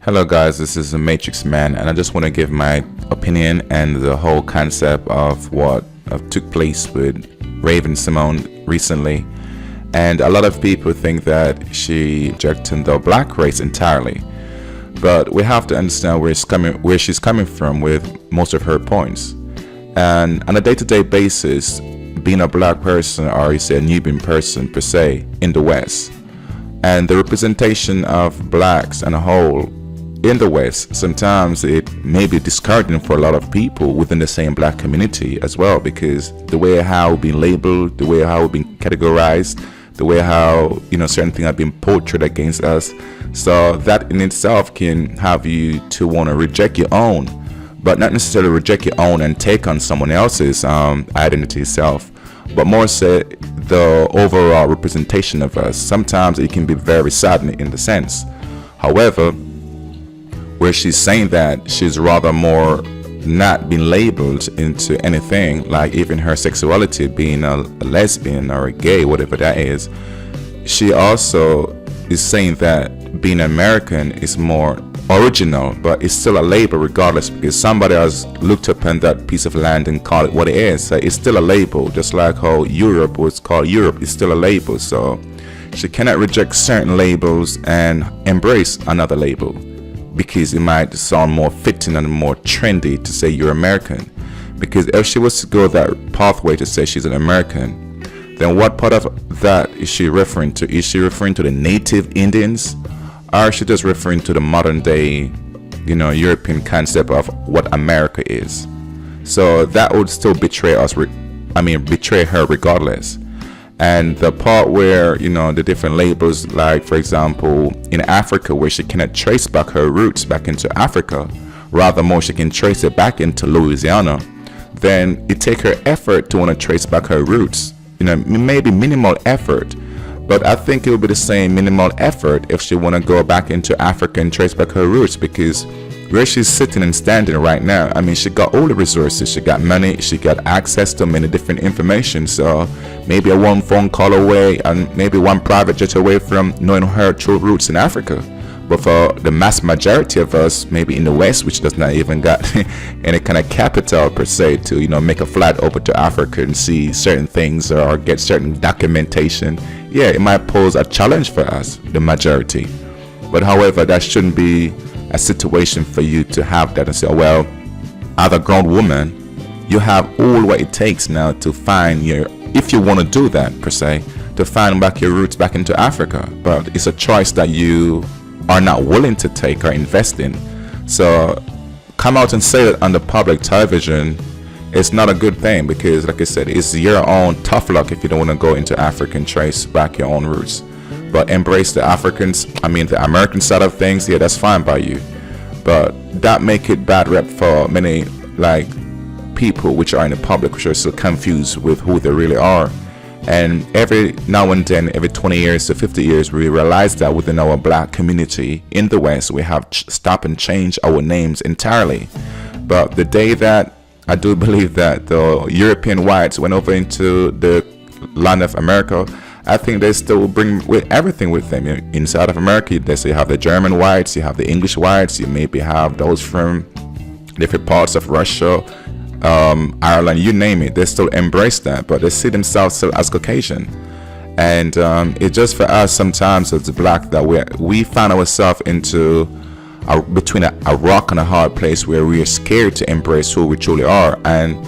Hello guys, this is the Matrix Man, and I just want to give my opinion and the whole concept of what took place with Raven-Symoné recently. And a lot of people think that she rejected the black race entirely, but we have to understand where she's coming from with most of her points. And on a day-to-day basis, being a black person, or you say a Nubian person per se, in the West, and the representation of blacks on a whole in the West, sometimes it may be discouraging for a lot of people within the same black community as well, because the way how we've been labeled, the way how we've been categorized, the way how certain things have been portrayed against us. So that in itself can have you to want to reject your own, but not necessarily reject your own and take on someone else's identity itself, but more so the overall representation of us. Sometimes it can be very saddening in the sense. However, where she's saying that she's rather more not being labeled into anything, like even her sexuality, being a lesbian or a gay, whatever that is, she also is saying that being American is more original, but it's still a label regardless, because somebody has looked upon that piece of land and called it what it is. So it's still a label, just like how Europe was called Europe, it's still a label. So she cannot reject certain labels and embrace another label, because it might sound more fitting and more trendy to say you're American. Because if she was to go that pathway to say she's an American, then what part of that is she referring to? Is she referring to the native Indians, or is she just referring to the modern day, European concept of what America is? So that would still betray us, betray her regardless. And the part where, the different labels, like for example, in Africa, where she cannot trace back her roots back into Africa, rather more she can trace it back into Louisiana, then it take her effort to want to trace back her roots. Maybe minimal effort, but I think it would be the same minimal effort if she want to go back into Africa and trace back her roots, because where she's sitting and standing right now, she got all the resources, she got money, she got access to many different information. So maybe a one phone call away and maybe one private jet away from knowing her true roots in Africa. But for the mass majority of us, maybe in the West, which does not even got any kind of capital per se to make a flight over to Africa and see certain things or get certain documentation, yeah, it might pose a challenge for us, the majority. But however, that shouldn't be a situation for you to have that and say, well, as a grown woman, you have all what it takes now to find if you want to do that per se, to find back your roots back into Africa. But it's a choice that you are not willing to take or invest in. So come out and say it on the public television, it's not a good thing, because like I said, it's your own tough luck if you don't want to go into Africa and trace back your own roots. But embrace the the American side of things, yeah, that's fine by you. But that make it bad rep for many people which are in the public, which are still confused with who they really are. And every now and then, every 20 years to 50 years, we realize that within our black community in the West, we have stop and change our names entirely. But the day that I do believe that the European whites went over into the land of America, I think they still bring everything with them. Inside of America, they say you have the German whites, you have the English whites, you maybe have those from different parts of Russia, Ireland, you name it. They still embrace that, but they see themselves still as Caucasian. And it's just for us sometimes as black that we find ourselves into between a rock and a hard place, where we are scared to embrace who we truly are. And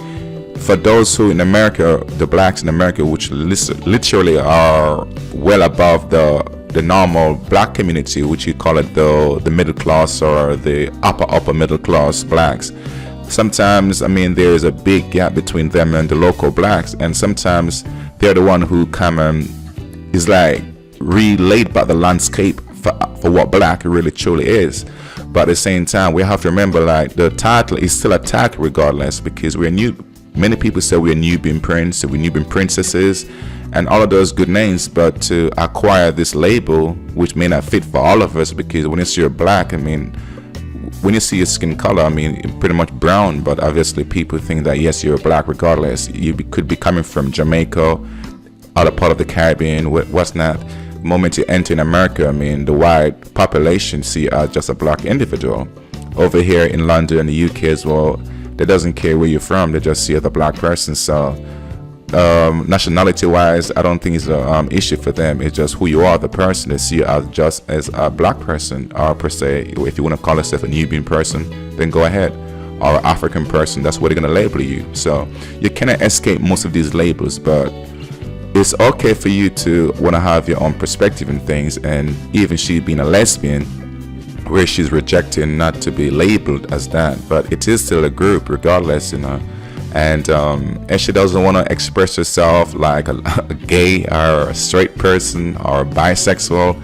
for those who in America, the blacks in America, which literally are well above the normal black community, which you call it the middle class or the upper middle class blacks, sometimes there is a big gap between them and the local blacks, and sometimes they're the one who come and is like relayed about the landscape for what black really truly is. But at the same time, we have to remember the title is still a title regardless, because we're new. Many people say we're Nubian prince, we're Nubian princesses, and all of those good names. But to acquire this label, which may not fit for all of us, because when you see you're black, when you see your skin color, pretty much brown, but obviously people think that yes, you're black regardless. You could be coming from Jamaica, other part of the Caribbean, what's not. moment you enter in America, I mean, the white population see you as just a black individual. Over here in London and the UK as well, they doesn't care where you're from, they just see you as a black person. So nationality wise, I don't think it's an issue for them. It's just who you are, the person. They see you as just as a black person, or per se, if you want to call yourself a Nubian person, then go ahead, or an African person. That's what they're going to label you. So you cannot escape most of these labels, but it's okay for you to want to have your own perspective in things. And even she being a lesbian, where she's rejecting not to be labeled as that, but it is still a group regardless, and she doesn't want to express herself like a gay or a straight person or bisexual.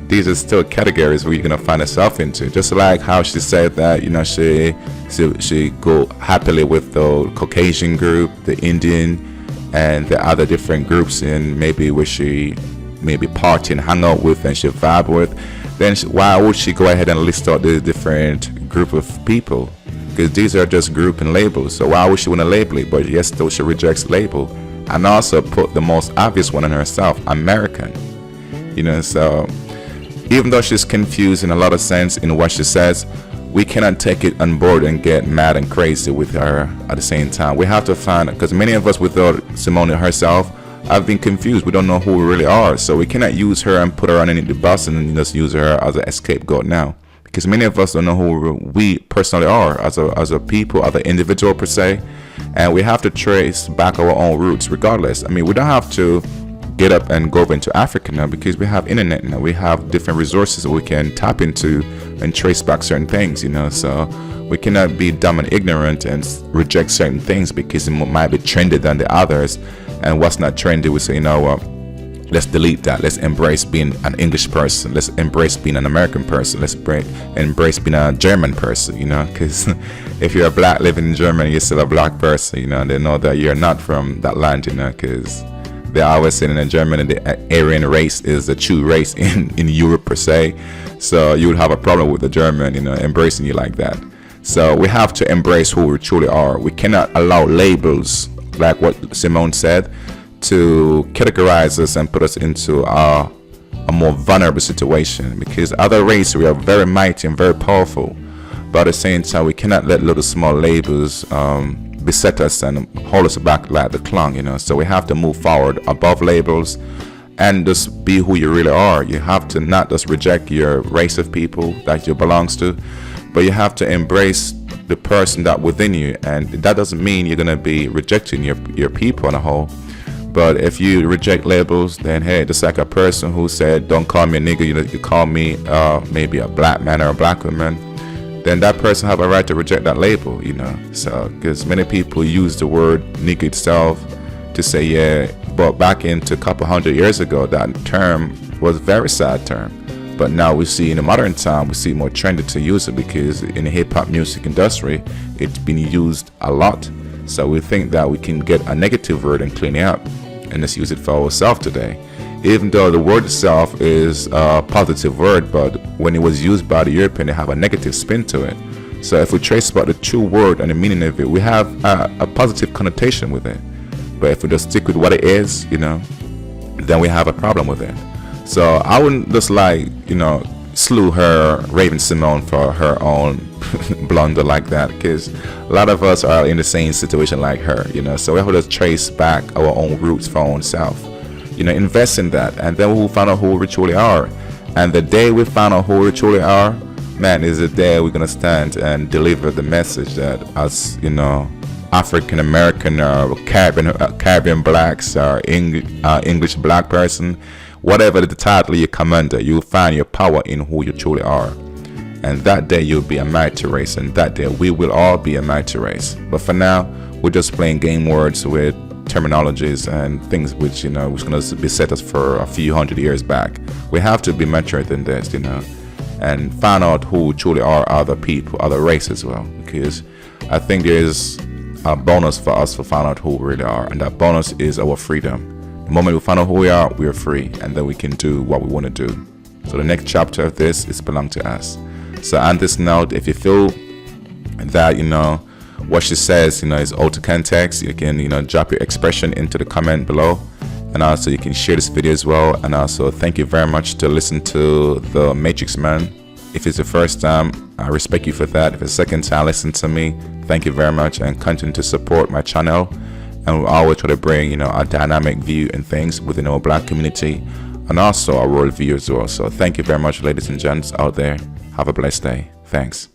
These are still categories where you're gonna find herself into. Just like how she said that, she go happily with the Caucasian group, the Indian, and the other different groups, in maybe where she maybe party and hang out with and she vibe with. Then why would she go ahead and list out the different group of people? Because these are just group and labels. So why would she want to label it? But yes, though, she rejects label, and also put the most obvious one on herself, American. So even though she's confused in a lot of sense in what she says, we cannot take it on board and get mad and crazy with her at the same time. We have to find, because many of us without Symone herself have been confused. We don't know who we really are. So we cannot use her and put her underneath the bus and just use her as an scapegoat now. Because many of us don't know who we personally are as a people, as an individual per se. And we have to trace back our own roots regardless. I mean, we don't have to get up and go over into Africa now, because we have internet now. We have different resources that we can tap into and trace back certain things, So we cannot be dumb and ignorant and reject certain things because it might be trendier than the others. And what's not trendy, we say, let's delete that. Let's embrace being an English person. Let's embrace being an American person. Let's embrace being a German person, because if you're a black living in Germany, you're still a black person, They know that you're not from that land, because they always say in Germany the Aryan race is the true race in Europe per se. So you would have a problem with the German, embracing you like that. So we have to embrace who we truly are. We cannot allow labels, like what Symone said, to categorize us and put us into a more vulnerable situation, because other races, we are very mighty and very powerful, but at the same time we cannot let little small labels beset us and hold us back like the clown, So we have to move forward above labels and just be who you really are. You have to not just reject your race of people that you belongs to, but you have to embrace the person that within you. And that doesn't mean you're gonna be rejecting your people on a whole. But if you reject labels, then hey, just like a person who said, don't call me a nigga, you call me maybe a black man or a black woman, then that person have a right to reject that label, So, because many people use the word nigga itself to say, yeah, but back into a couple hundred years ago, that term was a very sad term. But now we see in the modern time, we see more trendy to use it, because in the hip hop music industry, it's been used a lot. So we think that we can get a negative word and clean it up and just use it for ourselves today. Even though the word itself is a positive word, but when it was used by the European, they have a negative spin to it. So if we trace about the true word and the meaning of it, we have a positive connotation with it. But if we just stick with what it is, then we have a problem with it. So I wouldn't just slew her, Raven-Symoné, for her own blunder like that, because a lot of us are in the same situation like her, So we have to trace back our own roots for our own self. Invest in that, and then we'll find out who we truly are. And the day we find out who we truly are, man, is the day we're gonna stand and deliver the message that us, African American or Caribbean blacks or English black person, whatever the title you come under, you'll find your power in who you truly are. And that day you'll be a mighty race, and that day we will all be a mighty race. But for now, we're just playing game words with terminologies and things which was going to be set us for a few hundred years back. We have to be mature than this, and find out who truly are other people, other races as well, because I think there is a bonus for us to find out who we really are, and that bonus is our freedom. The moment we find out who we are free, and then we can do what we want to do. So the next chapter of this is belong to us. So on this note, if you feel that what she says is out of context, you can drop your expression into the comment below, and also you can share this video as well. And also thank you very much to listen to the Matrix Man. If it's the first time, I respect you for that. If it's the second time, listen to me. Thank you very much, and continue to support my channel. And we always try to bring, a dynamic view and things within our Black community, and also our world view as well. So thank you very much, ladies and gents out there. Have a blessed day. Thanks.